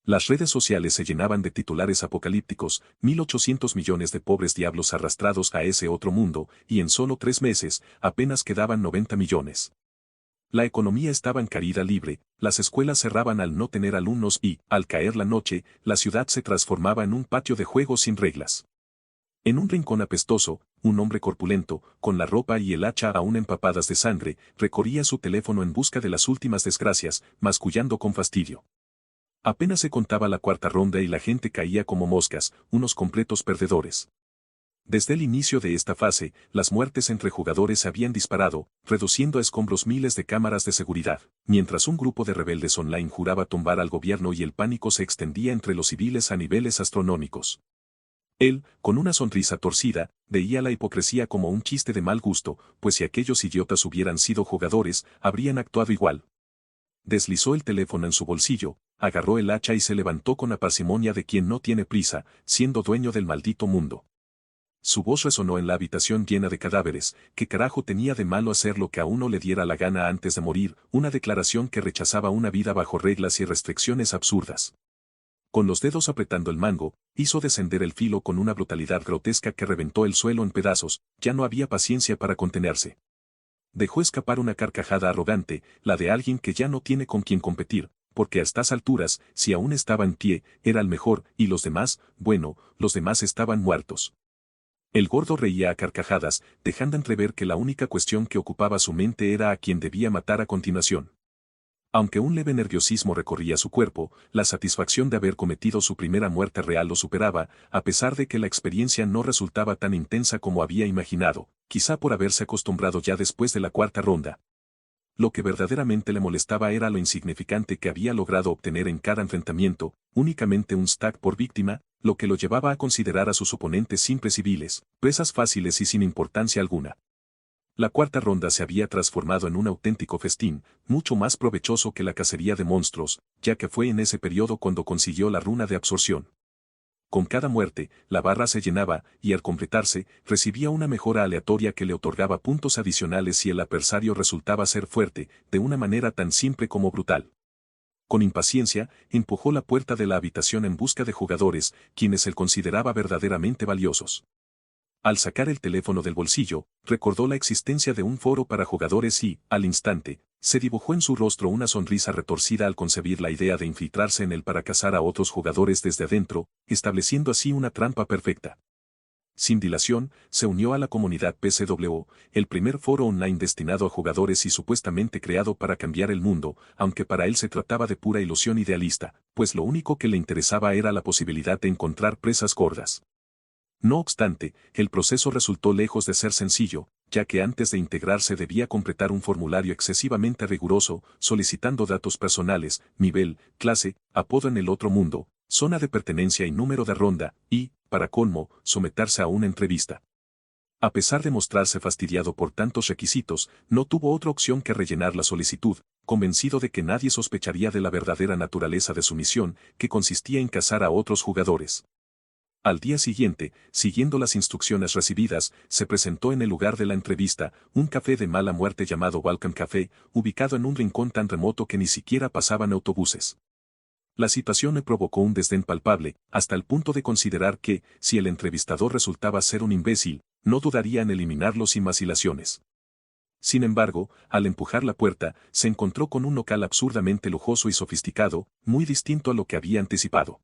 Las redes sociales se llenaban de titulares apocalípticos, 1.800 millones de pobres diablos arrastrados a ese otro mundo, y en solo 3 meses, apenas quedaban 90 millones. La economía estaba en caída libre, las escuelas cerraban al no tener alumnos y, al caer la noche, la ciudad se transformaba en un patio de juegos sin reglas. En un rincón apestoso, un hombre corpulento, con la ropa y el hacha aún empapadas de sangre, recorría su teléfono en busca de las últimas desgracias, mascullando con fastidio. Apenas se contaba la cuarta ronda y la gente caía como moscas, unos completos perdedores. Desde el inicio de esta fase, las muertes entre jugadores se habían disparado, reduciendo a escombros miles de cámaras de seguridad, mientras un grupo de rebeldes online juraba tumbar al gobierno y el pánico se extendía entre los civiles a niveles astronómicos. Él, con una sonrisa torcida, veía la hipocresía como un chiste de mal gusto, pues si aquellos idiotas hubieran sido jugadores, habrían actuado igual. Deslizó el teléfono en su bolsillo, agarró el hacha y se levantó con la parsimonia de quien no tiene prisa, siendo dueño del maldito mundo. Su voz resonó en la habitación llena de cadáveres. ¿Qué carajo tenía de malo hacer lo que a uno le diera la gana antes de morir? Una declaración que rechazaba una vida bajo reglas y restricciones absurdas. Con los dedos apretando el mango, hizo descender el filo con una brutalidad grotesca que reventó el suelo en pedazos. Ya no había paciencia para contenerse. Dejó escapar una carcajada arrogante, la de alguien que ya no tiene con quién competir, porque a estas alturas, si aún estaba en pie, era el mejor, y los demás, bueno, los demás estaban muertos. El gordo reía a carcajadas, dejando entrever que la única cuestión que ocupaba su mente era a quien debía matar a continuación. Aunque un leve nerviosismo recorría su cuerpo, la satisfacción de haber cometido su primera muerte real lo superaba, a pesar de que la experiencia no resultaba tan intensa como había imaginado, quizá por haberse acostumbrado ya después de la cuarta ronda. Lo que verdaderamente le molestaba era lo insignificante que había logrado obtener en cada enfrentamiento, únicamente un stack por víctima, lo que lo llevaba a considerar a sus oponentes simples civiles, presas fáciles y sin importancia alguna. La cuarta ronda se había transformado en un auténtico festín, mucho más provechoso que la cacería de monstruos, ya que fue en ese periodo cuando consiguió la runa de absorción. Con cada muerte, la barra se llenaba, y al completarse, recibía una mejora aleatoria que le otorgaba puntos adicionales si el adversario resultaba ser fuerte, de una manera tan simple como brutal. Con impaciencia, empujó la puerta de la habitación en busca de jugadores, quienes él consideraba verdaderamente valiosos. Al sacar el teléfono del bolsillo, recordó la existencia de un foro para jugadores y, al instante, se dibujó en su rostro una sonrisa retorcida al concebir la idea de infiltrarse en él para cazar a otros jugadores desde adentro, estableciendo así una trampa perfecta. Sin dilación, se unió a la comunidad PCW, el primer foro online destinado a jugadores y supuestamente creado para cambiar el mundo, aunque para él se trataba de pura ilusión idealista, pues lo único que le interesaba era la posibilidad de encontrar presas gordas. No obstante, el proceso resultó lejos de ser sencillo, ya que antes de integrarse debía completar un formulario excesivamente riguroso, solicitando datos personales, nivel, clase, apodo en el otro mundo, zona de pertenencia y número de ronda, y, para colmo, someterse a una entrevista. A pesar de mostrarse fastidiado por tantos requisitos, no tuvo otra opción que rellenar la solicitud, convencido de que nadie sospecharía de la verdadera naturaleza de su misión, que consistía en cazar a otros jugadores. Al día siguiente, siguiendo las instrucciones recibidas, se presentó en el lugar de la entrevista, un café de mala muerte llamado Welcome Café, ubicado en un rincón tan remoto que ni siquiera pasaban autobuses. La situación le provocó un desdén palpable, hasta el punto de considerar que, si el entrevistador resultaba ser un imbécil, no dudaría en eliminarlo sin vacilaciones. Sin embargo, al empujar la puerta, se encontró con un local absurdamente lujoso y sofisticado, muy distinto a lo que había anticipado.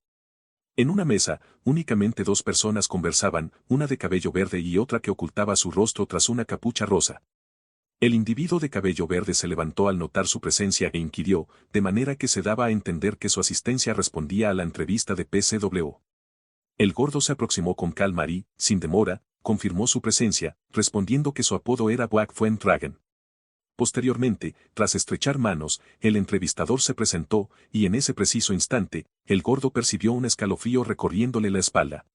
En una mesa, únicamente 2 personas conversaban, una de cabello verde y otra que ocultaba su rostro tras una capucha rosa. El individuo de cabello verde se levantó al notar su presencia e inquirió, de manera que se daba a entender que su asistencia respondía a la entrevista de PCW. El gordo se aproximó con calma y, sin demora, confirmó su presencia, respondiendo que su apodo era Black Dragon. Posteriormente, tras estrechar manos, el entrevistador se presentó, y en ese preciso instante, el gordo percibió un escalofrío recorriéndole la espalda.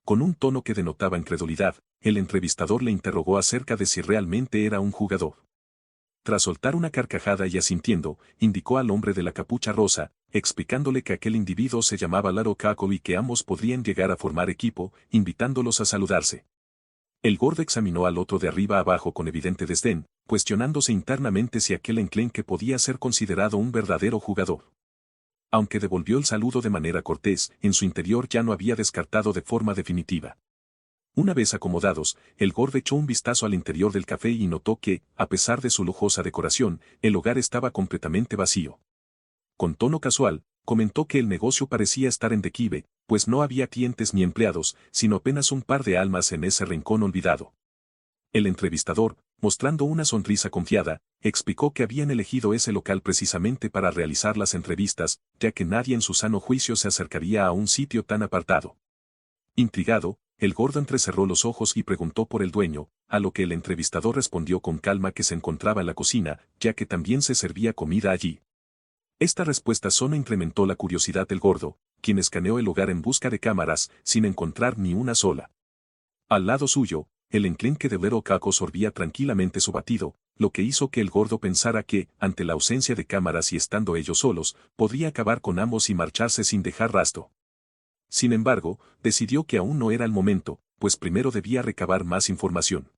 Con un tono que denotaba incredulidad, el entrevistador le interrogó acerca de si realmente era un jugador. Tras soltar una carcajada y asintiendo, indicó al hombre de la capucha rosa, explicándole que aquel individuo se llamaba Laro Caco y que ambos podrían llegar a formar equipo, invitándolos a saludarse. El gordo examinó al otro de arriba abajo con evidente desdén, cuestionándose internamente si aquel enclenque podía ser considerado un verdadero jugador. Aunque devolvió el saludo de manera cortés, en su interior ya no había descartado de forma definitiva. Una vez acomodados, el gordo echó un vistazo al interior del café y notó que, a pesar de su lujosa decoración, el hogar estaba completamente vacío. Con tono casual, comentó que el negocio parecía estar en declive, pues no había clientes ni empleados, sino apenas un par de almas en ese rincón olvidado. El entrevistador, mostrando una sonrisa confiada, explicó que habían elegido ese local precisamente para realizar las entrevistas, ya que nadie en su sano juicio se acercaría a un sitio tan apartado. Intrigado, el gordo entrecerró los ojos y preguntó por el dueño, a lo que el entrevistador respondió con calma que se encontraba en la cocina, ya que también se servía comida allí. Esta respuesta solo incrementó la curiosidad del gordo, quien escaneó el lugar en busca de cámaras, sin encontrar ni una sola. Al lado suyo, el enclenque de Little Caco sorbía tranquilamente su batido, lo que hizo que el gordo pensara que, ante la ausencia de cámaras y estando ellos solos, podría acabar con ambos y marcharse sin dejar rastro. Sin embargo, decidió que aún no era el momento, pues primero debía recabar más información.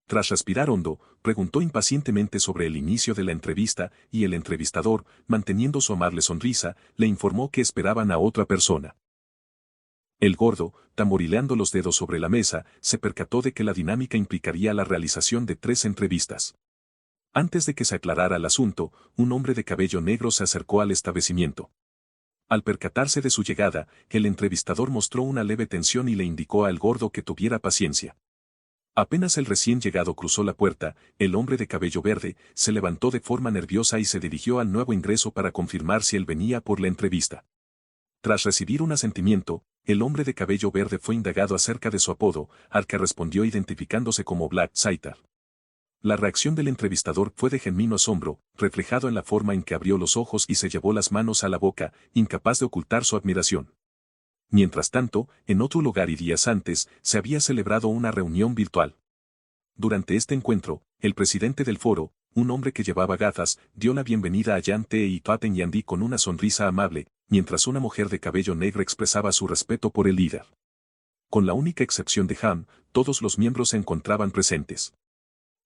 Tras respirar hondo, preguntó impacientemente sobre el inicio de la entrevista y el entrevistador, manteniendo su amable sonrisa, le informó que esperaban a otra persona. El gordo, tamborileando los dedos sobre la mesa, se percató de que la dinámica implicaría la realización de 3 entrevistas. Antes de que se aclarara el asunto, un hombre de cabello negro se acercó al establecimiento. Al percatarse de su llegada, el entrevistador mostró una leve tensión y le indicó al gordo que tuviera paciencia. Apenas el recién llegado cruzó la puerta, el hombre de cabello verde se levantó de forma nerviosa y se dirigió al nuevo ingreso para confirmar si él venía por la entrevista. Tras recibir un asentimiento, el hombre de cabello verde fue indagado acerca de su apodo, al que respondió identificándose como Black Scyther. La reacción del entrevistador fue de genuino asombro, reflejado en la forma en que abrió los ojos y se llevó las manos a la boca, incapaz de ocultar su admiración. Mientras tanto, en otro lugar y días antes, se había celebrado una reunión virtual. Durante este encuentro, el presidente del foro, un hombre que llevaba gafas, dio la bienvenida a Jan T. y Paten Yandi con una sonrisa amable, mientras una mujer de cabello negro expresaba su respeto por el líder. Con la única excepción de Ham, todos los miembros se encontraban presentes.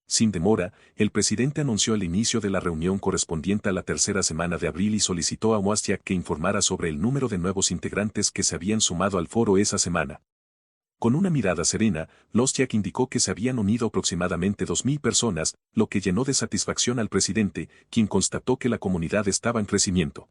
Sin demora, el presidente anunció el inicio de la reunión correspondiente a la tercera semana de abril y solicitó a Wozniak que informara sobre el número de nuevos integrantes que se habían sumado al foro esa semana. Con una mirada serena, Wozniak indicó que se habían unido aproximadamente 2.000 personas, lo que llenó de satisfacción al presidente, quien constató que la comunidad estaba en crecimiento.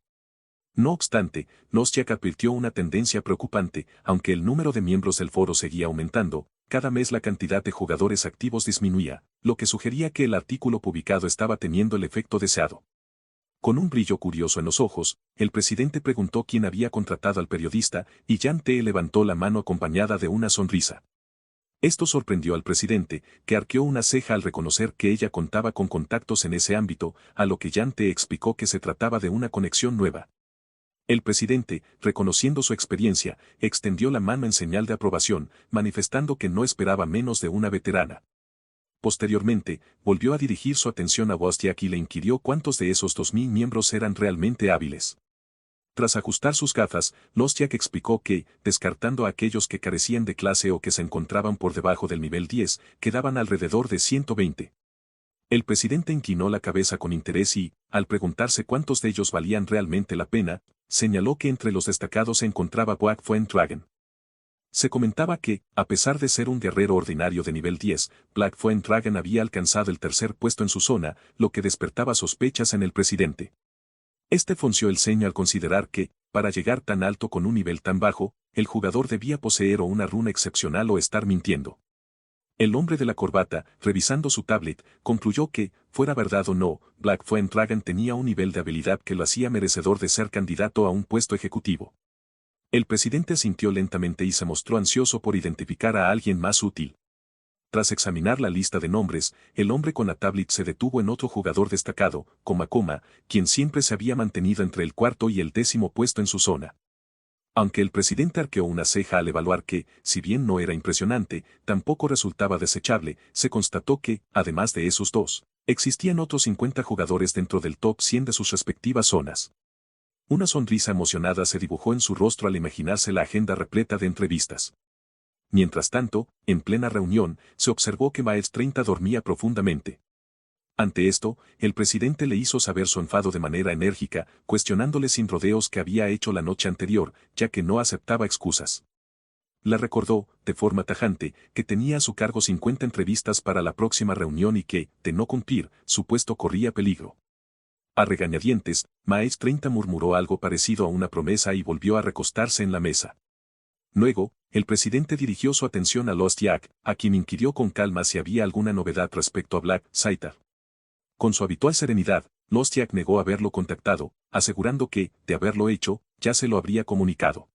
No obstante, Wozniak advirtió una tendencia preocupante, aunque el número de miembros del foro seguía aumentando, cada mes la cantidad de jugadores activos disminuía, lo que sugería que el artículo publicado estaba teniendo el efecto deseado. Con un brillo curioso en los ojos, el presidente preguntó quién había contratado al periodista, y Jan T. levantó la mano acompañada de una sonrisa. Esto sorprendió al presidente, que arqueó una ceja al reconocer que ella contaba con contactos en ese ámbito, a lo que Jan T. explicó que se trataba de una conexión nueva. El presidente, reconociendo su experiencia, extendió la mano en señal de aprobación, manifestando que no esperaba menos de una veterana. Posteriormente, volvió a dirigir su atención a Wozniak y le inquirió cuántos de esos 2.000 miembros eran realmente hábiles. Tras ajustar sus gafas, Wozniak explicó que, descartando a aquellos que carecían de clase o que se encontraban por debajo del nivel 10, quedaban alrededor de 120. El presidente inclinó la cabeza con interés y, al preguntarse cuántos de ellos valían realmente la pena, señaló que entre los destacados se encontraba Black Dragon. Se comentaba que, a pesar de ser un guerrero ordinario de nivel 10, Black Dragon había alcanzado el tercer puesto en su zona, lo que despertaba sospechas en el presidente. Este frunció el ceño al considerar que, para llegar tan alto con un nivel tan bajo, el jugador debía poseer o una runa excepcional o estar mintiendo. El hombre de la corbata, revisando su tablet, concluyó que, fuera verdad o no, Black Dragon tenía un nivel de habilidad que lo hacía merecedor de ser candidato a un puesto ejecutivo. El presidente asintió lentamente y se mostró ansioso por identificar a alguien más útil. Tras examinar la lista de nombres, el hombre con la tablet se detuvo en otro jugador destacado, quien siempre se había mantenido entre el cuarto y el 10º puesto en su zona. Aunque el presidente arqueó una ceja al evaluar que, si bien no era impresionante, tampoco resultaba desechable, se constató que, además de esos dos, existían otros 50 jugadores dentro del top 100 de sus respectivas zonas. Una sonrisa emocionada se dibujó en su rostro al imaginarse la agenda repleta de entrevistas. Mientras tanto, en plena reunión, se observó que Maes 30 dormía profundamente. Ante esto, el presidente le hizo saber su enfado de manera enérgica, cuestionándole sin rodeos qué había hecho la noche anterior, ya que no aceptaba excusas. Le recordó, de forma tajante, que tenía a su cargo 50 entrevistas para la próxima reunión y que, de no cumplir, su puesto corría peligro. A regañadientes, Maes 30 murmuró algo parecido a una promesa y volvió a recostarse en la mesa. Luego, el presidente dirigió su atención a Lostiak, a quien inquirió con calma si había alguna novedad respecto a Black Scyther. Con su habitual serenidad, Lostiak negó haberlo contactado, asegurando que, de haberlo hecho, ya se lo habría comunicado.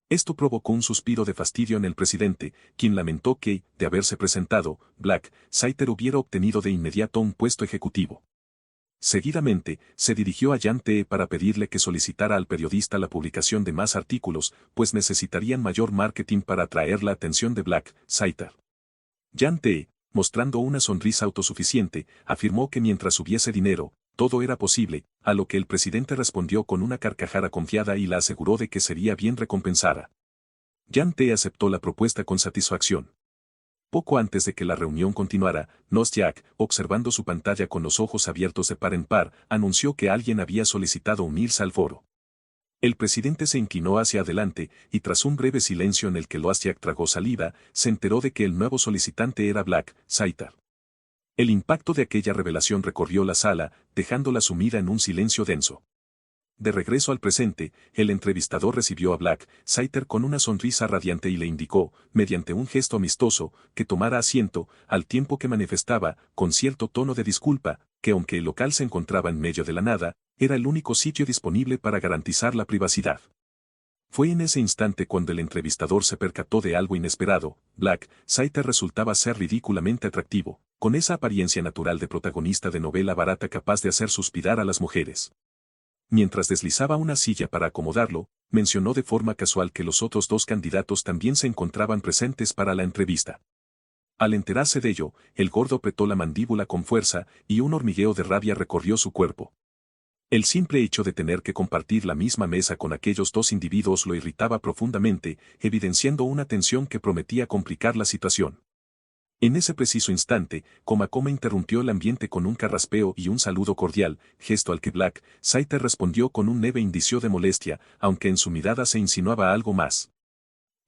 Esto provocó un suspiro de fastidio en el presidente, quien lamentó que, de haberse presentado, Black Scyther hubiera obtenido de inmediato un puesto ejecutivo. Seguidamente, se dirigió a Jan Tee para pedirle que solicitara al periodista la publicación de más artículos, pues necesitarían mayor marketing para atraer la atención de Black Scyther. Jan Tee, mostrando una sonrisa autosuficiente, afirmó que mientras hubiese dinero, todo era posible, a lo que el presidente respondió con una carcajada confiada y la aseguró de que sería bien recompensada. Jan Tee aceptó la propuesta con satisfacción. Poco antes de que la reunión continuara, Nostiak, observando su pantalla con los ojos abiertos de par en par, anunció que alguien había solicitado unirse al foro. El presidente se inclinó hacia adelante, y tras un breve silencio en el que Lostiak tragó saliva, se enteró de que el nuevo solicitante era Black Scyther. El impacto de aquella revelación recorrió la sala, dejándola sumida en un silencio denso. De regreso al presente, el entrevistador recibió a Black Scyther con una sonrisa radiante y le indicó, mediante un gesto amistoso, que tomara asiento, al tiempo que manifestaba, con cierto tono de disculpa, que aunque el local se encontraba en medio de la nada, era el único sitio disponible para garantizar la privacidad. Fue en ese instante cuando el entrevistador se percató de algo inesperado. Black Scyther resultaba ser ridículamente atractivo, con esa apariencia natural de protagonista de novela barata capaz de hacer suspirar a las mujeres. Mientras deslizaba una silla para acomodarlo, mencionó de forma casual que los otros dos candidatos también se encontraban presentes para la entrevista. Al enterarse de ello, el gordo apretó la mandíbula con fuerza y un hormigueo de rabia recorrió su cuerpo. El simple hecho de tener que compartir la misma mesa con aquellos dos individuos lo irritaba profundamente, evidenciando una tensión que prometía complicar la situación. En ese preciso instante, Coma interrumpió el ambiente con un carraspeo y un saludo cordial, gesto al que Black Scyther respondió con un leve indicio de molestia, aunque en su mirada se insinuaba algo más.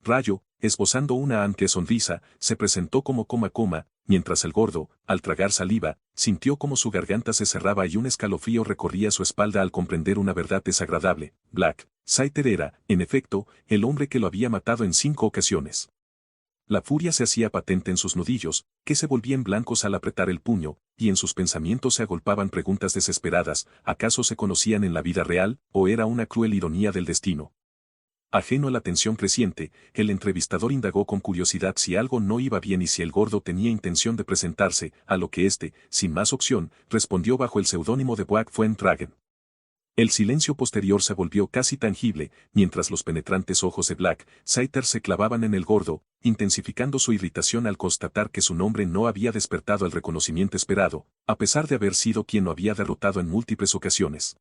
Rayo, esbozando una amplia sonrisa, se presentó como Coma, mientras el gordo, al tragar saliva, sintió como su garganta se cerraba y un escalofrío recorría su espalda al comprender una verdad desagradable. Black Scyther era, en efecto, el hombre que lo había matado en 5 ocasiones. La furia se hacía patente en sus nudillos, que se volvían blancos al apretar el puño, y en sus pensamientos se agolpaban preguntas desesperadas: ¿acaso se conocían en la vida real, o era una cruel ironía del destino? Ajeno a la tensión creciente, el entrevistador indagó con curiosidad si algo no iba bien y si el gordo tenía intención de presentarse, a lo que éste, sin más opción, respondió bajo el seudónimo de Black Dragon. El silencio posterior se volvió casi tangible, mientras los penetrantes ojos de Black Scyther se clavaban en el gordo, intensificando su irritación al constatar que su nombre no había despertado el reconocimiento esperado, a pesar de haber sido quien lo había derrotado en múltiples ocasiones.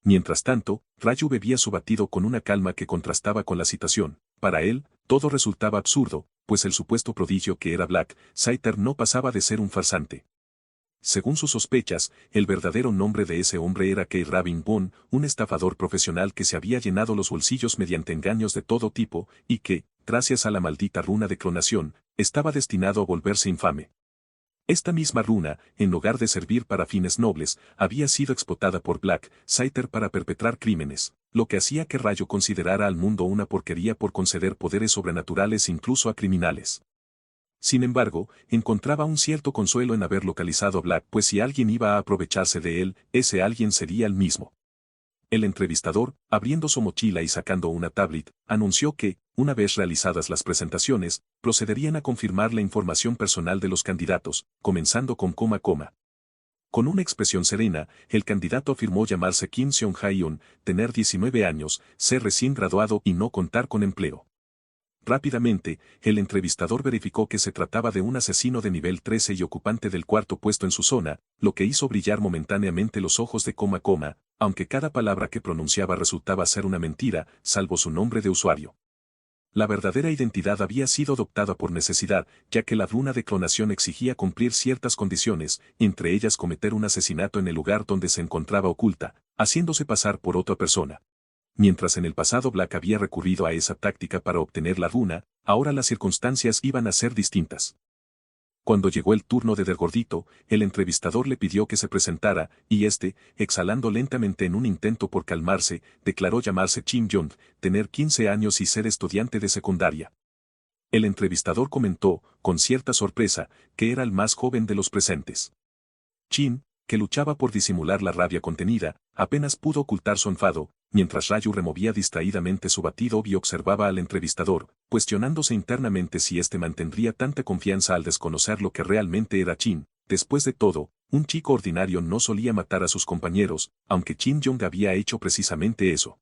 Mientras tanto, Rayu bebía su batido con una calma que contrastaba con la situación. Para él, todo resultaba absurdo, pues el supuesto prodigio que era Black Scyther no pasaba de ser un farsante. Según sus sospechas, el verdadero nombre de ese hombre era Kei Rabin Bond, un estafador profesional que se había llenado los bolsillos mediante engaños de todo tipo, y que, gracias a la maldita runa de clonación, estaba destinado a volverse infame. Esta misma runa, en lugar de servir para fines nobles, había sido explotada por Black Scyther para perpetrar crímenes, lo que hacía que Rayo considerara al mundo una porquería por conceder poderes sobrenaturales incluso a criminales. Sin embargo, encontraba un cierto consuelo en haber localizado a Black, pues si alguien iba a aprovecharse de él, ese alguien sería él mismo. El entrevistador, abriendo su mochila y sacando una tablet, anunció que, una vez realizadas las presentaciones, procederían a confirmar la información personal de los candidatos, comenzando con Coma. Con una expresión serena, el candidato afirmó llamarse Kim Seong-haeun, tener 19 años, ser recién graduado y no contar con empleo. Rápidamente, el entrevistador verificó que se trataba de un asesino de nivel 13 y ocupante del cuarto puesto en su zona, lo que hizo brillar momentáneamente los ojos de Coma, aunque cada palabra que pronunciaba resultaba ser una mentira, salvo su nombre de usuario. La verdadera identidad había sido adoptada por necesidad, ya que la runa de clonación exigía cumplir ciertas condiciones, entre ellas cometer un asesinato en el lugar donde se encontraba oculta, haciéndose pasar por otra persona. Mientras en el pasado Black había recurrido a esa táctica para obtener la runa, ahora las circunstancias iban a ser distintas. Cuando llegó el turno de Del Gordito, el entrevistador le pidió que se presentara, y este, exhalando lentamente en un intento por calmarse, declaró llamarse Kim Jong, tener 15 años y ser estudiante de secundaria. El entrevistador comentó, con cierta sorpresa, que era el más joven de los presentes. Kim, que luchaba por disimular la rabia contenida, apenas pudo ocultar su enfado, mientras Ryu removía distraídamente su batido y observaba al entrevistador, cuestionándose internamente si éste mantendría tanta confianza al desconocer lo que realmente era Kim. Después de todo, un chico ordinario no solía matar a sus compañeros, aunque Kim Jong había hecho precisamente eso.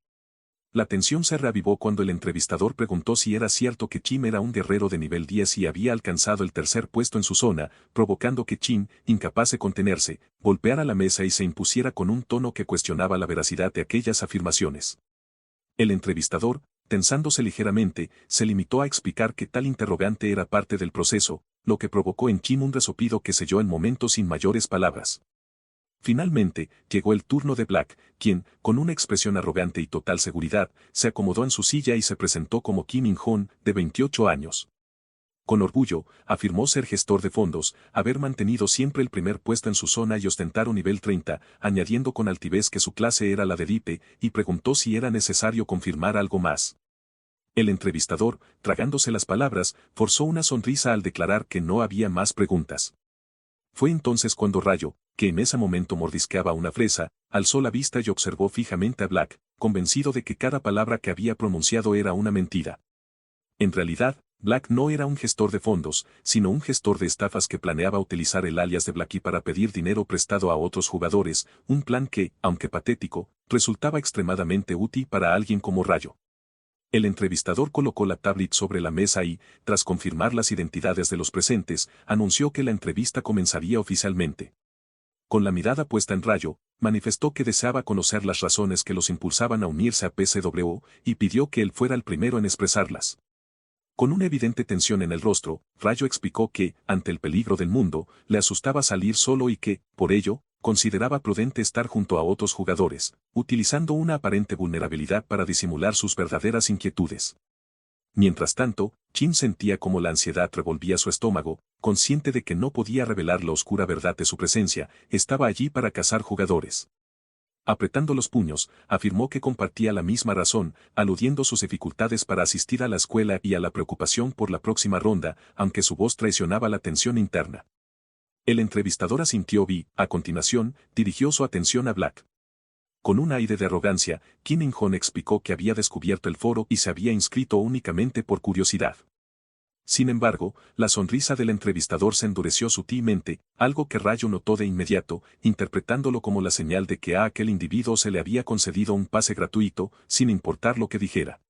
La tensión se reavivó cuando el entrevistador preguntó si era cierto que Kim era un guerrero de nivel 10 y había alcanzado el tercer puesto en su zona, provocando que Kim, incapaz de contenerse, golpeara la mesa y se impusiera con un tono que cuestionaba la veracidad de aquellas afirmaciones. El entrevistador, tensándose ligeramente, se limitó a explicar que tal interrogante era parte del proceso, lo que provocó en Kim un resoplido que selló el momento sin mayores palabras. Finalmente, llegó el turno de Black, quien, con una expresión arrogante y total seguridad, se acomodó en su silla y se presentó como Kim In-hon, de 28 años. Con orgullo, afirmó ser gestor de fondos, haber mantenido siempre el primer puesto en su zona y ostentar un nivel 30, añadiendo con altivez que su clase era la de DIPE, y preguntó si era necesario confirmar algo más. El entrevistador, tragándose las palabras, forzó una sonrisa al declarar que no había más preguntas. Fue entonces cuando Ryo, que en ese momento mordisqueaba una fresa, alzó la vista y observó fijamente a Black, convencido de que cada palabra que había pronunciado era una mentira. En realidad, Black no era un gestor de fondos, sino un gestor de estafas que planeaba utilizar el alias de Blackie para pedir dinero prestado a otros jugadores, un plan que, aunque patético, resultaba extremadamente útil para alguien como Ryo. El entrevistador colocó la tablet sobre la mesa y, tras confirmar las identidades de los presentes, anunció que la entrevista comenzaría oficialmente. Con la mirada puesta en Ryo, manifestó que deseaba conocer las razones que los impulsaban a unirse a PCW y pidió que él fuera el primero en expresarlas. Con una evidente tensión en el rostro, Ryo explicó que, ante el peligro del mundo, le asustaba salir solo y que, por ello, consideraba prudente estar junto a otros jugadores, utilizando una aparente vulnerabilidad para disimular sus verdaderas inquietudes. Mientras tanto, Kim sentía como la ansiedad revolvía su estómago, consciente de que no podía revelar la oscura verdad de su presencia, estaba allí para cazar jugadores. Apretando los puños, afirmó que compartía la misma razón, aludiendo sus dificultades para asistir a la escuela y a la preocupación por la próxima ronda, aunque su voz traicionaba la tensión interna. El entrevistador asintió y, a continuación, dirigió su atención a Black. Con un aire de arrogancia, Kim In-hon explicó que había descubierto el foro y se había inscrito únicamente por curiosidad. Sin embargo, la sonrisa del entrevistador se endureció sutilmente, algo que Ryo notó de inmediato, interpretándolo como la señal de que a aquel individuo se le había concedido un pase gratuito, sin importar lo que dijera.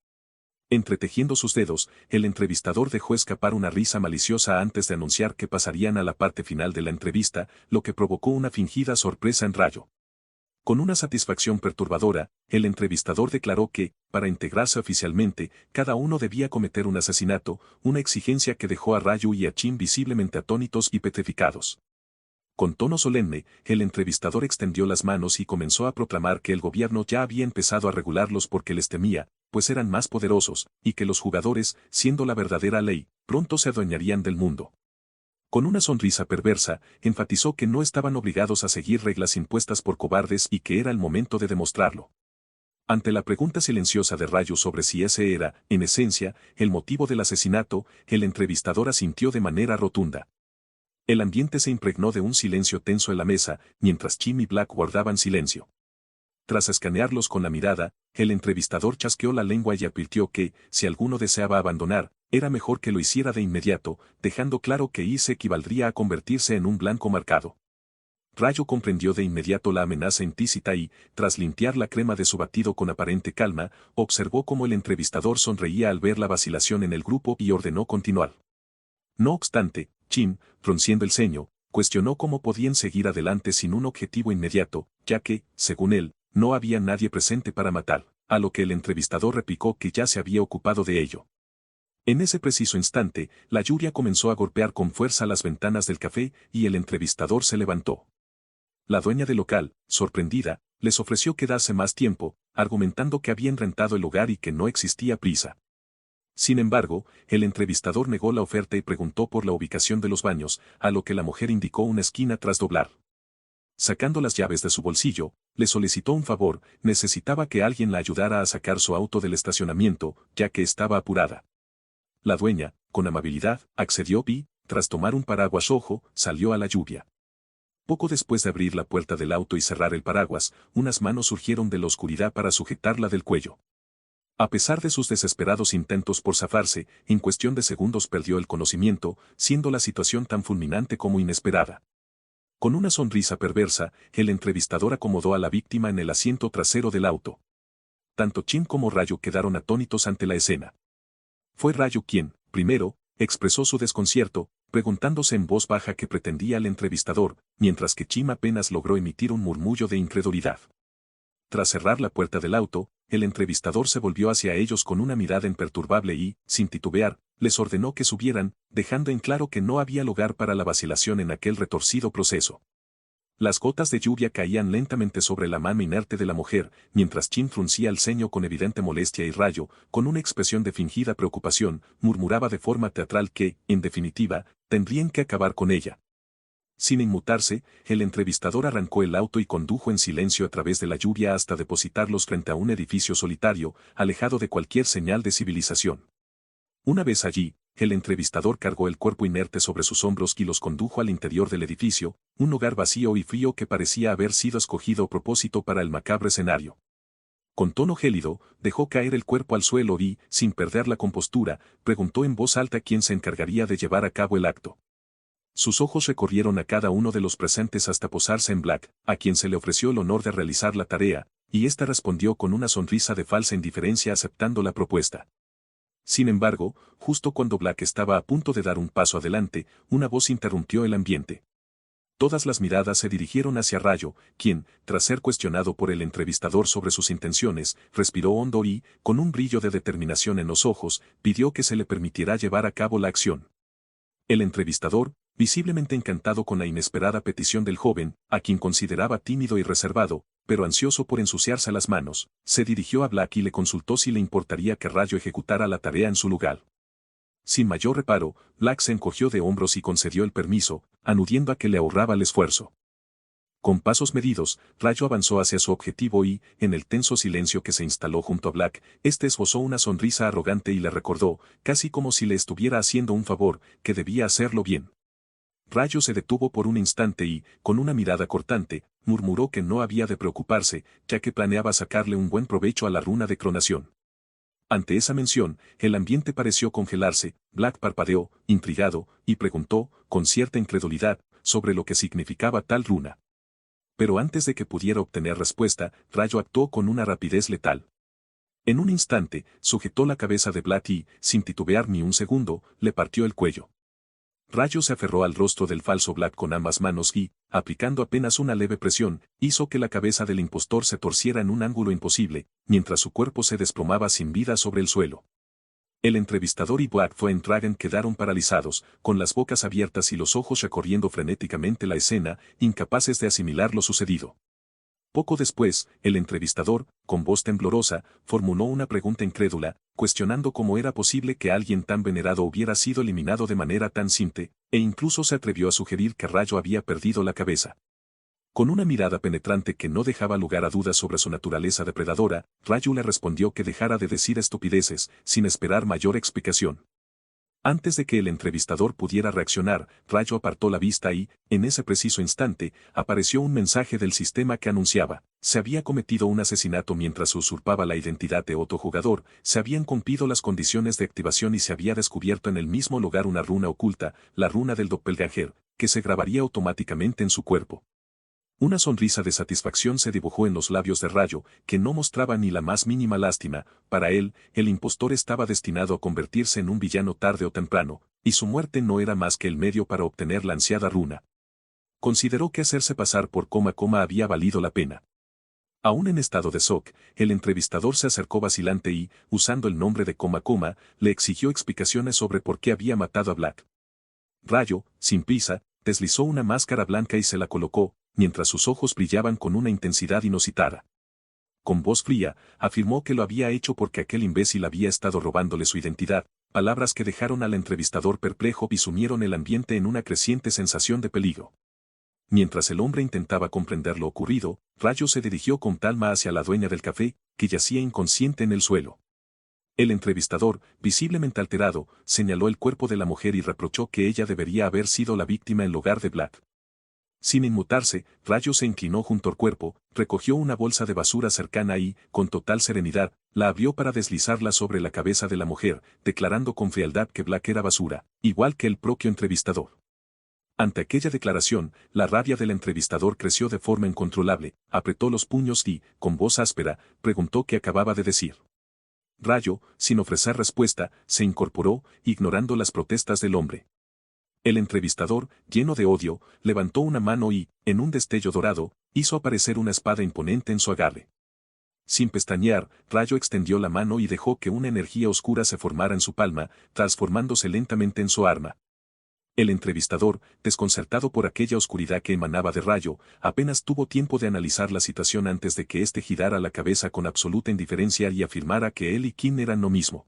Entretejiendo sus dedos, el entrevistador dejó escapar una risa maliciosa antes de anunciar que pasarían a la parte final de la entrevista, lo que provocó una fingida sorpresa en Ryo. Con una satisfacción perturbadora, el entrevistador declaró que, para integrarse oficialmente, cada uno debía cometer un asesinato, una exigencia que dejó a Ryu y a Kim visiblemente atónitos y petrificados. Con tono solemne, el entrevistador extendió las manos y comenzó a proclamar que el gobierno ya había empezado a regularlos porque les temía, pues eran más poderosos, y que los jugadores, siendo la verdadera ley, pronto se adueñarían del mundo. Con una sonrisa perversa, enfatizó que no estaban obligados a seguir reglas impuestas por cobardes y que era el momento de demostrarlo. Ante la pregunta silenciosa de Ryo sobre si ese era, en esencia, el motivo del asesinato, el entrevistador asintió de manera rotunda. El ambiente se impregnó de un silencio tenso en la mesa, mientras Kim y Black guardaban silencio. Tras escanearlos con la mirada, el entrevistador chasqueó la lengua y advirtió que, si alguno deseaba abandonar, era mejor que lo hiciera de inmediato, dejando claro que se equivaldría a convertirse en un blanco marcado. Ryo comprendió de inmediato la amenaza implícita y, tras limpiar la crema de su batido con aparente calma, observó cómo el entrevistador sonreía al ver la vacilación en el grupo y ordenó continuar. No obstante, Kim, frunciendo el ceño, cuestionó cómo podían seguir adelante sin un objetivo inmediato, ya que, según él, no había nadie presente para matar, a lo que el entrevistador replicó que ya se había ocupado de ello. En ese preciso instante, la lluvia comenzó a golpear con fuerza las ventanas del café y el entrevistador se levantó. La dueña del local, sorprendida, les ofreció quedarse más tiempo, argumentando que habían rentado el lugar y que no existía prisa. Sin embargo, el entrevistador negó la oferta y preguntó por la ubicación de los baños, a lo que la mujer indicó una esquina tras doblar. Sacando las llaves de su bolsillo, le solicitó un favor, necesitaba que alguien la ayudara a sacar su auto del estacionamiento, ya que estaba apurada. La dueña, con amabilidad, accedió y, tras tomar un paraguas rojo, salió a la lluvia. Poco después de abrir la puerta del auto y cerrar el paraguas, unas manos surgieron de la oscuridad para sujetarla del cuello. A pesar de sus desesperados intentos por zafarse, en cuestión de segundos perdió el conocimiento, siendo la situación tan fulminante como inesperada. Con una sonrisa perversa, el entrevistador acomodó a la víctima en el asiento trasero del auto. Tanto Chin como Rayo quedaron atónitos ante la escena. Fue Rayo quien, primero, expresó su desconcierto, preguntándose en voz baja qué pretendía el entrevistador, mientras que Chim apenas logró emitir un murmullo de incredulidad. Tras cerrar la puerta del auto, el entrevistador se volvió hacia ellos con una mirada imperturbable y, sin titubear, les ordenó que subieran, dejando en claro que no había lugar para la vacilación en aquel retorcido proceso. Las gotas de lluvia caían lentamente sobre la mano inerte de la mujer, mientras Chin fruncía el ceño con evidente molestia y Rayo, con una expresión de fingida preocupación, murmuraba de forma teatral que, en definitiva, tendrían que acabar con ella. Sin inmutarse, el entrevistador arrancó el auto y condujo en silencio a través de la lluvia hasta depositarlos frente a un edificio solitario, alejado de cualquier señal de civilización. Una vez allí, el entrevistador cargó el cuerpo inerte sobre sus hombros y los condujo al interior del edificio, un lugar vacío y frío que parecía haber sido escogido a propósito para el macabro escenario. Con tono gélido, dejó caer el cuerpo al suelo y, sin perder la compostura, preguntó en voz alta quién se encargaría de llevar a cabo el acto. Sus ojos recorrieron a cada uno de los presentes hasta posarse en Black, a quien se le ofreció el honor de realizar la tarea, y ésta respondió con una sonrisa de falsa indiferencia aceptando la propuesta. Sin embargo, justo cuando Black estaba a punto de dar un paso adelante, una voz interrumpió el ambiente. Todas las miradas se dirigieron hacia Rayo, quien, tras ser cuestionado por el entrevistador sobre sus intenciones, respiró hondo y, con un brillo de determinación en los ojos, pidió que se le permitiera llevar a cabo la acción. El entrevistador, visiblemente encantado con la inesperada petición del joven, a quien consideraba tímido y reservado, pero ansioso por ensuciarse las manos, se dirigió a Black y le consultó si le importaría que Rayo ejecutara la tarea en su lugar. Sin mayor reparo, Black se encogió de hombros y concedió el permiso, aludiendo a que le ahorraba el esfuerzo. Con pasos medidos, Rayo avanzó hacia su objetivo y, en el tenso silencio que se instaló junto a Black, este esbozó una sonrisa arrogante y le recordó, casi como si le estuviera haciendo un favor, que debía hacerlo bien. Rayo se detuvo por un instante y, con una mirada cortante, murmuró que no había de preocuparse, ya que planeaba sacarle un buen provecho a la runa de clonación. Ante esa mención, el ambiente pareció congelarse, Black parpadeó, intrigado, y preguntó, con cierta incredulidad, sobre lo que significaba tal runa. Pero antes de que pudiera obtener respuesta, Rayo actuó con una rapidez letal. En un instante, sujetó la cabeza de Black y, sin titubear ni un segundo, le partió el cuello. Rayo se aferró al rostro del falso Black con ambas manos y, aplicando apenas una leve presión, hizo que la cabeza del impostor se torciera en un ángulo imposible, mientras su cuerpo se desplomaba sin vida sobre el suelo. El entrevistador y Black Dragon quedaron paralizados, con las bocas abiertas y los ojos recorriendo frenéticamente la escena, incapaces de asimilar lo sucedido. Poco después, el entrevistador, con voz temblorosa, formuló una pregunta incrédula, cuestionando cómo era posible que alguien tan venerado hubiera sido eliminado de manera tan simple, e incluso se atrevió a sugerir que Rayo había perdido la cabeza. Con una mirada penetrante que no dejaba lugar a dudas sobre su naturaleza depredadora, Rayo le respondió que dejara de decir estupideces, sin esperar mayor explicación. Antes de que el entrevistador pudiera reaccionar, Rayo apartó la vista y, en ese preciso instante, apareció un mensaje del sistema que anunciaba: se había cometido un asesinato mientras se usurpaba la identidad de otro jugador, se habían cumplido las condiciones de activación y se había descubierto en el mismo lugar una runa oculta, la runa del doppelganger, que se grabaría automáticamente en su cuerpo. Una sonrisa de satisfacción se dibujó en los labios de Rayo, que no mostraba ni la más mínima lástima. Para él, el impostor estaba destinado a convertirse en un villano tarde o temprano, y su muerte no era más que el medio para obtener la ansiada runa. Consideró que hacerse pasar por coma había valido la pena. Aún en estado de shock, el entrevistador se acercó vacilante y, usando el nombre de Coma, le exigió explicaciones sobre por qué había matado a Black. Rayo, sin prisa, deslizó una máscara blanca y se la colocó, mientras sus ojos brillaban con una intensidad inusitada. Con voz fría, afirmó que lo había hecho porque aquel imbécil había estado robándole su identidad, palabras que dejaron al entrevistador perplejo y sumieron el ambiente en una creciente sensación de peligro. Mientras el hombre intentaba comprender lo ocurrido, Rayo se dirigió con calma hacia la dueña del café, que yacía inconsciente en el suelo. El entrevistador, visiblemente alterado, señaló el cuerpo de la mujer y reprochó que ella debería haber sido la víctima en lugar de Black. Sin inmutarse, Rayo se inclinó junto al cuerpo, recogió una bolsa de basura cercana y, con total serenidad, la abrió para deslizarla sobre la cabeza de la mujer, declarando con frialdad que Black era basura, igual que el propio entrevistador. Ante aquella declaración, la rabia del entrevistador creció de forma incontrolable, apretó los puños y, con voz áspera, preguntó qué acababa de decir. Rayo, sin ofrecer respuesta, se incorporó, ignorando las protestas del hombre. El entrevistador, lleno de odio, levantó una mano y, en un destello dorado, hizo aparecer una espada imponente en su agarre. Sin pestañear, Rayo extendió la mano y dejó que una energía oscura se formara en su palma, transformándose lentamente en su arma. El entrevistador, desconcertado por aquella oscuridad que emanaba de Rayo, apenas tuvo tiempo de analizar la situación antes de que éste girara la cabeza con absoluta indiferencia y afirmara que él y Kim eran lo mismo.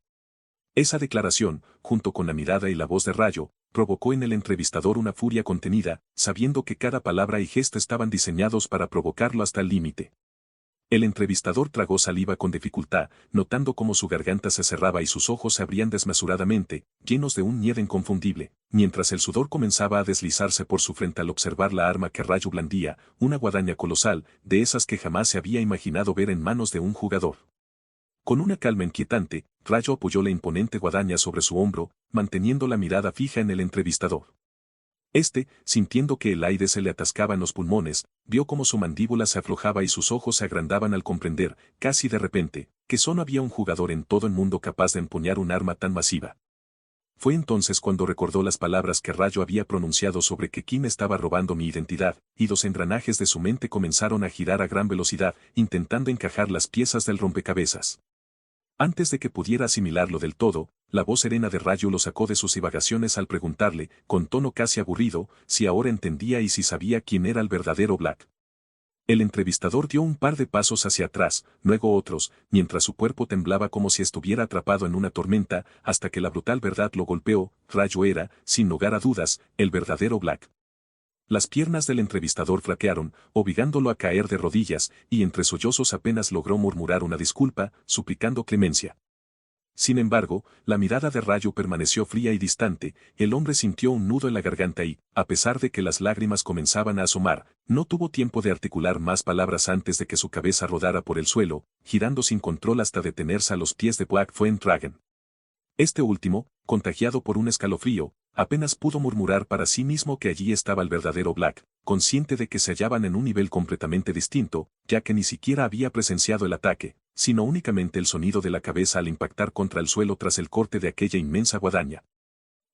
Esa declaración, junto con la mirada y la voz de Rayo, provocó en el entrevistador una furia contenida, sabiendo que cada palabra y gesto estaban diseñados para provocarlo hasta el límite. El entrevistador tragó saliva con dificultad, notando cómo su garganta se cerraba y sus ojos se abrían desmesuradamente, llenos de un miedo inconfundible, mientras el sudor comenzaba a deslizarse por su frente al observar la arma que Rayo blandía, una guadaña colosal, de esas que jamás se había imaginado ver en manos de un jugador. Con una calma inquietante, Rayo apoyó la imponente guadaña sobre su hombro, manteniendo la mirada fija en el entrevistador. Este, sintiendo que el aire se le atascaba en los pulmones, vio cómo su mandíbula se aflojaba y sus ojos se agrandaban al comprender, casi de repente, que solo había un jugador en todo el mundo capaz de empuñar un arma tan masiva. Fue entonces cuando recordó las palabras que Rayo había pronunciado sobre que Kim estaba robando mi identidad, y los engranajes de su mente comenzaron a girar a gran velocidad, intentando encajar las piezas del rompecabezas. Antes de que pudiera asimilarlo del todo, la voz serena de Rayo lo sacó de sus divagaciones al preguntarle, con tono casi aburrido, si ahora entendía y si sabía quién era el verdadero Black. El entrevistador dio un par de pasos hacia atrás, luego otros, mientras su cuerpo temblaba como si estuviera atrapado en una tormenta, hasta que la brutal verdad lo golpeó. Rayo era, sin lugar a dudas, el verdadero Black. Las piernas del entrevistador flaquearon, obligándolo a caer de rodillas, y entre sollozos apenas logró murmurar una disculpa, suplicando clemencia. Sin embargo, la mirada de Rayo permaneció fría y distante, el hombre sintió un nudo en la garganta y, a pesar de que las lágrimas comenzaban a asomar, no tuvo tiempo de articular más palabras antes de que su cabeza rodara por el suelo, girando sin control hasta detenerse a los pies de Black Dragon. Este último, contagiado por un escalofrío, apenas pudo murmurar para sí mismo que allí estaba el verdadero Black, consciente de que se hallaban en un nivel completamente distinto, ya que ni siquiera había presenciado el ataque, sino únicamente el sonido de la cabeza al impactar contra el suelo tras el corte de aquella inmensa guadaña.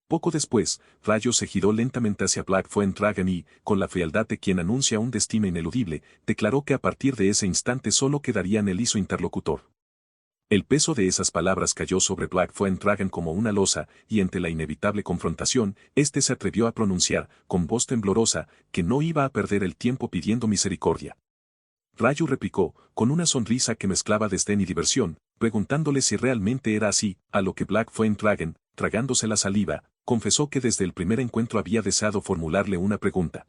Poco después, Rayo se giró lentamente hacia Black Dragon y, con la frialdad de quien anuncia un destino ineludible, declaró que a partir de ese instante solo quedarían él y su interlocutor. El peso de esas palabras cayó sobre Black Dragon como una losa, y ante la inevitable confrontación, éste se atrevió a pronunciar, con voz temblorosa, que no iba a perder el tiempo pidiendo misericordia. Rayo replicó, con una sonrisa que mezclaba desdén y diversión, preguntándole si realmente era así, a lo que Black Dragon, tragándose la saliva, confesó que desde el primer encuentro había deseado formularle una pregunta.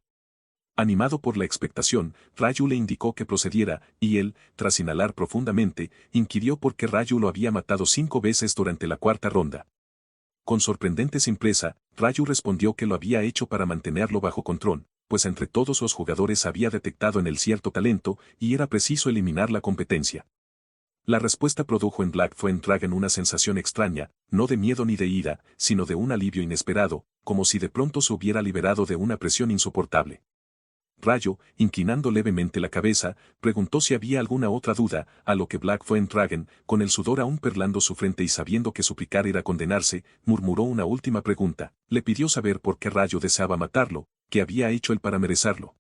Animado por la expectación, Rayo le indicó que procediera, y él, tras inhalar profundamente, inquirió por qué Rayo lo había matado 5 veces durante la cuarta ronda. Con sorprendente simpleza, Rayo respondió que lo había hecho para mantenerlo bajo control, pues entre todos los jugadores había detectado en él cierto talento, y era preciso eliminar la competencia. La respuesta produjo en Black Dragon una sensación extraña, no de miedo ni de ira, sino de un alivio inesperado, como si de pronto se hubiera liberado de una presión insoportable. Rayo, inclinando levemente la cabeza, preguntó si había alguna otra duda, a lo que Black Dragon, con el sudor aún perlando su frente y sabiendo que suplicar era condenarse, murmuró una última pregunta. Le pidió saber por qué Rayo deseaba matarlo, qué había hecho él para merecerlo.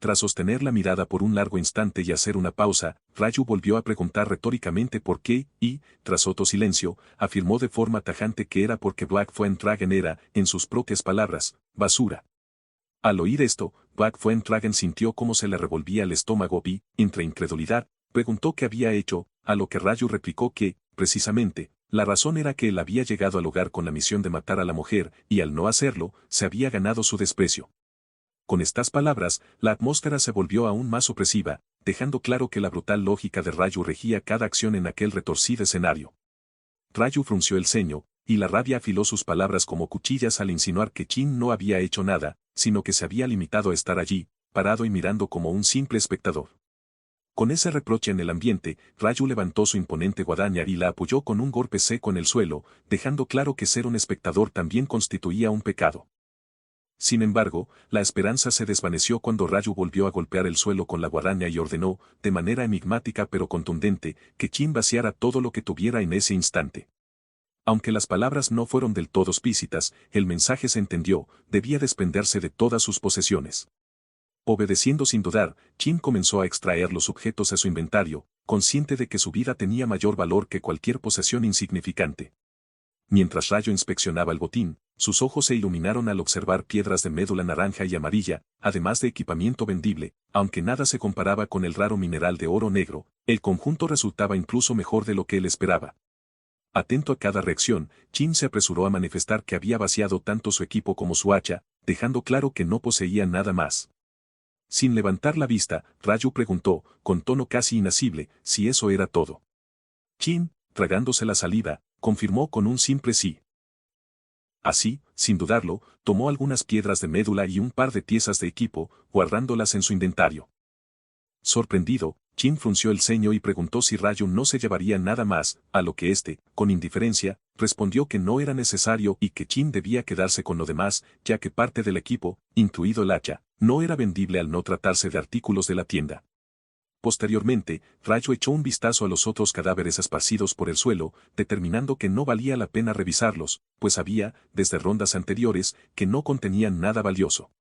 Tras sostener la mirada por un largo instante y hacer una pausa, Raju volvió a preguntar retóricamente por qué, y, tras otro silencio, afirmó de forma tajante que era porque Black Dragon era, en sus propias palabras, basura. Al oír esto, Black Dragon sintió cómo se le revolvía el estómago y, entre incredulidad, preguntó qué había hecho, a lo que Raju replicó que, precisamente, la razón era que él había llegado al hogar con la misión de matar a la mujer, y al no hacerlo, se había ganado su desprecio. Con estas palabras, la atmósfera se volvió aún más opresiva, dejando claro que la brutal lógica de Raju regía cada acción en aquel retorcido escenario. Raju frunció el ceño, y la rabia afiló sus palabras como cuchillas al insinuar que Chin no había hecho nada, sino que se había limitado a estar allí, parado y mirando como un simple espectador. Con ese reproche en el ambiente, Raju levantó su imponente guadaña y la apoyó con un golpe seco en el suelo, dejando claro que ser un espectador también constituía un pecado. Sin embargo, la esperanza se desvaneció cuando Raju volvió a golpear el suelo con la guadaña y ordenó, de manera enigmática pero contundente, que Chin vaciara todo lo que tuviera en ese instante. Aunque las palabras no fueron del todo explícitas, el mensaje se entendió, debía desprenderse de todas sus posesiones. Obedeciendo sin dudar, Chin comenzó a extraer los objetos a su inventario, consciente de que su vida tenía mayor valor que cualquier posesión insignificante. Mientras Raju inspeccionaba el botín, sus ojos se iluminaron al observar piedras de médula naranja y amarilla, además de equipamiento vendible, aunque nada se comparaba con el raro mineral de oro negro, el conjunto resultaba incluso mejor de lo que él esperaba. Atento a cada reacción, Chin se apresuró a manifestar que había vaciado tanto su equipo como su hacha, dejando claro que no poseía nada más. Sin levantar la vista, Raju preguntó, con tono casi inasible, si eso era todo. Chin, tragándose la saliva, confirmó con un simple sí. Así, sin dudarlo, tomó algunas piedras de médula y un par de piezas de equipo, guardándolas en su inventario. Sorprendido, Chin frunció el ceño y preguntó si Raju no se llevaría nada más, a lo que éste, con indiferencia, respondió que no era necesario y que Chin debía quedarse con lo demás, ya que parte del equipo, incluido el hacha, no era vendible al no tratarse de artículos de la tienda. Posteriormente, Raju echó un vistazo a los otros cadáveres esparcidos por el suelo, determinando que no valía la pena revisarlos, pues había, desde rondas anteriores, que no contenían nada valioso.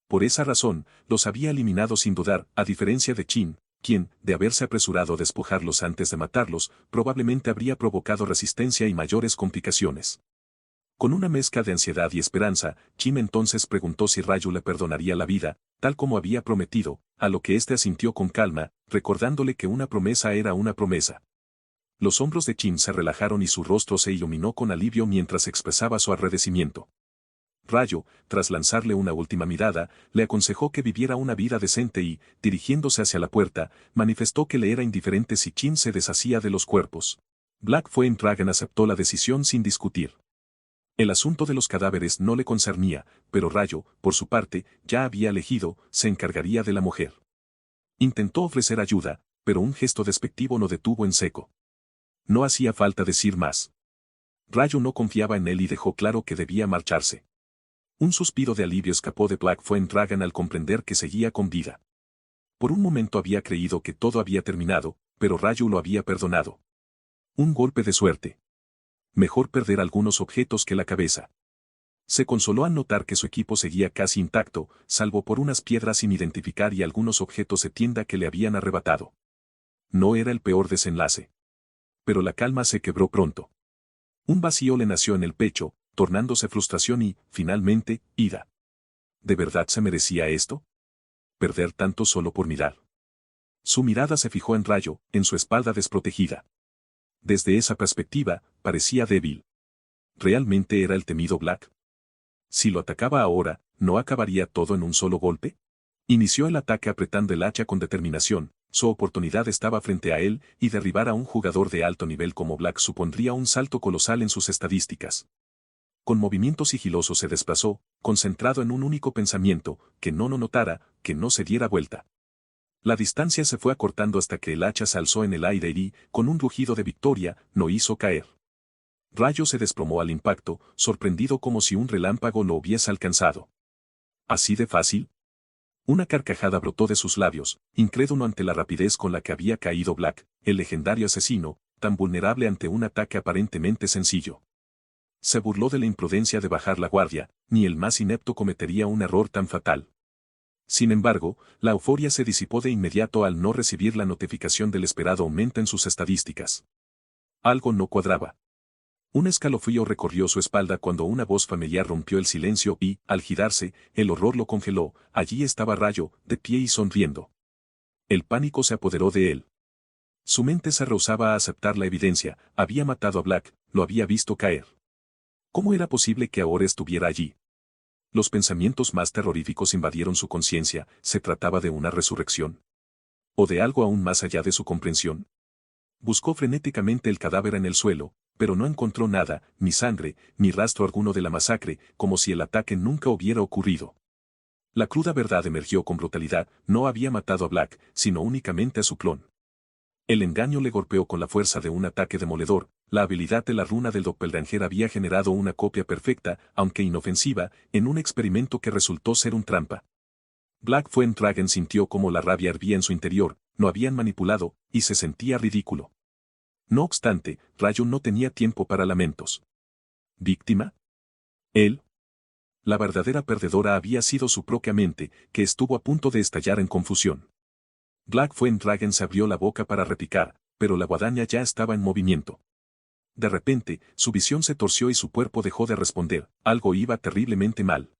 Por esa razón, los había eliminado sin dudar, a diferencia de Chin, quien, de haberse apresurado a despojarlos antes de matarlos, probablemente habría provocado resistencia y mayores complicaciones. Con una mezcla de ansiedad y esperanza, Chin entonces preguntó si Raju le perdonaría la vida, tal como había prometido, a lo que éste asintió con calma, recordándole que una promesa era una promesa. Los hombros de Chin se relajaron y su rostro se iluminó con alivio mientras expresaba su agradecimiento. Raju, tras lanzarle una última mirada, le aconsejó que viviera una vida decente y, dirigiéndose hacia la puerta, manifestó que le era indiferente si Chin se deshacía de los cuerpos. Black Dragon aceptó la decisión sin discutir. El asunto de los cadáveres no le concernía, pero Raju, por su parte, ya había elegido, se encargaría de la mujer. Intentó ofrecer ayuda, pero un gesto despectivo lo detuvo en seco. No hacía falta decir más. Raju no confiaba en él y dejó claro que debía marcharse. Un suspiro de alivio escapó de Black Dragon al comprender que seguía con vida. Por un momento había creído que todo había terminado, pero Raju lo había perdonado. Un golpe de suerte. Mejor perder algunos objetos que la cabeza. Se consoló al notar que su equipo seguía casi intacto, salvo por unas piedras sin identificar y algunos objetos de tienda que le habían arrebatado. No era el peor desenlace. Pero la calma se quebró pronto. Un vacío le nació en el pecho, tornándose frustración y, finalmente, ira. ¿De verdad se merecía esto? ¿Perder tanto solo por mirar? Su mirada se fijó en Raju, en su espalda desprotegida. Desde esa perspectiva, parecía débil. ¿Realmente era el temido Black? Si lo atacaba ahora, ¿no acabaría todo en un solo golpe? Inició el ataque apretando el hacha con determinación, su oportunidad estaba frente a él, y derribar a un jugador de alto nivel como Black supondría un salto colosal en sus estadísticas. Con movimiento sigiloso se desplazó, concentrado en un único pensamiento, que no lo notara, que no se diera vuelta. La distancia se fue acortando hasta que el hacha se alzó en el aire y, con un rugido de victoria, lo hizo caer. Raju se desplomó al impacto, sorprendido como si un relámpago lo hubiese alcanzado. ¿Así de fácil? Una carcajada brotó de sus labios, incrédulo ante la rapidez con la que había caído Black, el legendario asesino, tan vulnerable ante un ataque aparentemente sencillo. Se burló de la imprudencia de bajar la guardia, ni el más inepto cometería un error tan fatal. Sin embargo, la euforia se disipó de inmediato al no recibir la notificación del esperado aumento en sus estadísticas. Algo no cuadraba. Un escalofrío recorrió su espalda cuando una voz familiar rompió el silencio y, al girarse, el horror lo congeló. Allí estaba Rayo, de pie y sonriendo. El pánico se apoderó de él. Su mente se rehusaba a aceptar la evidencia: había matado a Black, lo había visto caer. ¿Cómo era posible que ahora estuviera allí? Los pensamientos más terroríficos invadieron su conciencia. ¿Se trataba de una resurrección? ¿O de algo aún más allá de su comprensión? Buscó frenéticamente el cadáver en el suelo, pero no encontró nada, ni sangre, ni rastro alguno de la masacre, como si el ataque nunca hubiera ocurrido. La cruda verdad emergió con brutalidad: no había matado a Black, sino únicamente a su clon. El engaño le golpeó con la fuerza de un ataque demoledor. La habilidad de la runa del doppelganger había generado una copia perfecta, aunque inofensiva, en un experimento que resultó ser un trampa. Black Dragon sintió como la rabia hervía en su interior. No habían manipulado, y se sentía ridículo. No obstante, Rayo no tenía tiempo para lamentos. ¿Víctima? ¿Él? La verdadera perdedora había sido su propia mente, que estuvo a punto de estallar en confusión. Black Dragon se abrió la boca para repicar, pero la guadaña ya estaba en movimiento. De repente, su visión se torció y su cuerpo dejó de responder. Algo iba terriblemente mal.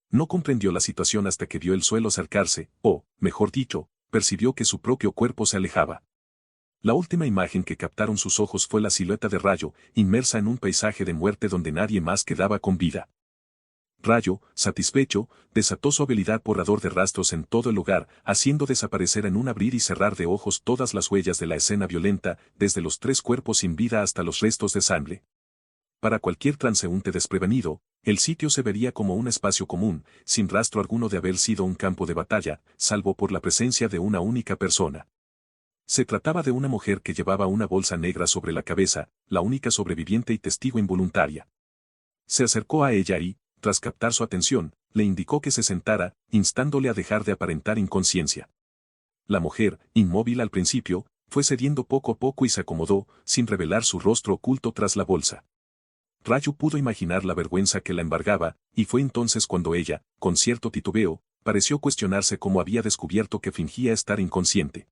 No comprendió la situación hasta que vio el suelo acercarse, o, mejor dicho, percibió que su propio cuerpo se alejaba. La última imagen que captaron sus ojos fue la silueta de Rayo, inmersa en un paisaje de muerte donde nadie más quedaba con vida. Rayo, satisfecho, desató su habilidad borrador de rastros en todo el lugar, haciendo desaparecer en un abrir y cerrar de ojos todas las huellas de la escena violenta, desde los 3 cuerpos sin vida hasta los restos de sangre. Para cualquier transeúnte desprevenido, el sitio se vería como un espacio común, sin rastro alguno de haber sido un campo de batalla, salvo por la presencia de una única persona. Se trataba de una mujer que llevaba una bolsa negra sobre la cabeza, la única sobreviviente y testigo involuntaria. Se acercó a ella y, tras captar su atención, le indicó que se sentara, instándole a dejar de aparentar inconsciencia. La mujer, inmóvil al principio, fue cediendo poco a poco y se acomodó, sin revelar su rostro oculto tras la bolsa. Rayo pudo imaginar la vergüenza que la embargaba, y fue entonces cuando ella, con cierto titubeo, pareció cuestionarse cómo había descubierto que fingía estar inconsciente.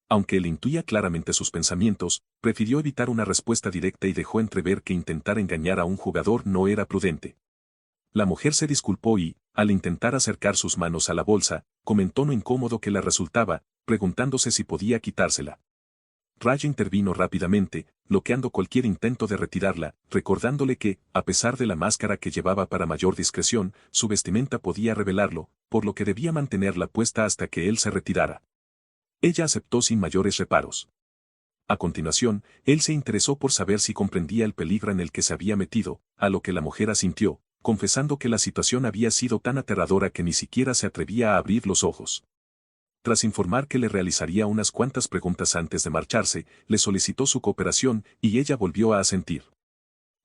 Aunque él intuía claramente sus pensamientos, prefirió evitar una respuesta directa y dejó entrever que intentar engañar a un jugador no era prudente. La mujer se disculpó y, al intentar acercar sus manos a la bolsa, comentó lo incómodo que le resultaba, preguntándose si podía quitársela. Rayo intervino rápidamente, bloqueando cualquier intento de retirarla, recordándole que, a pesar de la máscara que llevaba para mayor discreción, su vestimenta podía revelarlo, por lo que debía mantenerla puesta hasta que él se retirara. Ella aceptó sin mayores reparos. A continuación, él se interesó por saber si comprendía el peligro en el que se había metido, a lo que la mujer asintió, confesando que la situación había sido tan aterradora que ni siquiera se atrevía a abrir los ojos. Tras informar que le realizaría unas cuantas preguntas antes de marcharse, le solicitó su cooperación y ella volvió a asentir.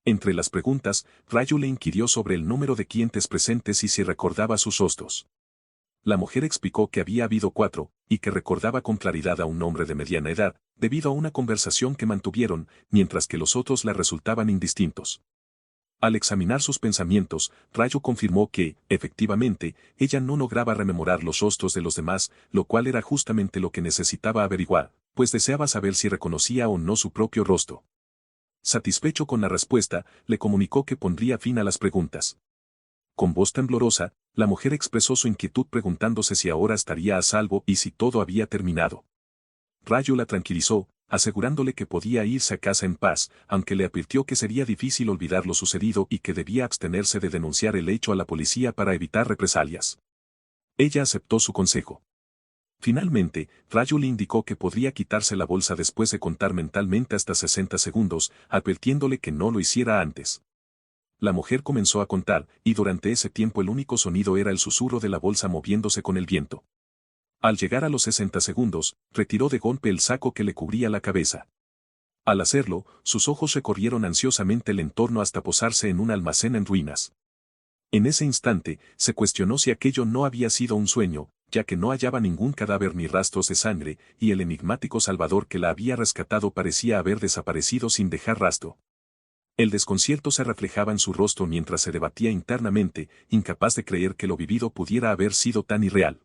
Entre las preguntas, Rayo le inquirió sobre el número de clientes presentes y si recordaba sus rostros. La mujer explicó que había habido 4, y que recordaba con claridad a un hombre de mediana edad, debido a una conversación que mantuvieron, mientras que los otros le resultaban indistintos. Al examinar sus pensamientos, Rayo confirmó que, efectivamente, ella no lograba rememorar los rostros de los demás, lo cual era justamente lo que necesitaba averiguar, pues deseaba saber si reconocía o no su propio rostro. Satisfecho con la respuesta, le comunicó que pondría fin a las preguntas. Con voz temblorosa, la mujer expresó su inquietud preguntándose si ahora estaría a salvo y si todo había terminado. Rayo la tranquilizó, asegurándole que podía irse a casa en paz, aunque le advirtió que sería difícil olvidar lo sucedido y que debía abstenerse de denunciar el hecho a la policía para evitar represalias. Ella aceptó su consejo. Finalmente, Rayo le indicó que podría quitarse la bolsa después de contar mentalmente hasta 60 segundos, advirtiéndole que no lo hiciera antes. La mujer comenzó a contar, y durante ese tiempo el único sonido era el susurro de la bolsa moviéndose con el viento. Al llegar a los 60 segundos, retiró de golpe el saco que le cubría la cabeza. Al hacerlo, sus ojos recorrieron ansiosamente el entorno hasta posarse en un almacén en ruinas. En ese instante, se cuestionó si aquello no había sido un sueño, ya que no hallaba ningún cadáver ni rastros de sangre, y el enigmático Salvador que la había rescatado parecía haber desaparecido sin dejar rastro. El desconcierto se reflejaba en su rostro mientras se debatía internamente, incapaz de creer que lo vivido pudiera haber sido tan irreal.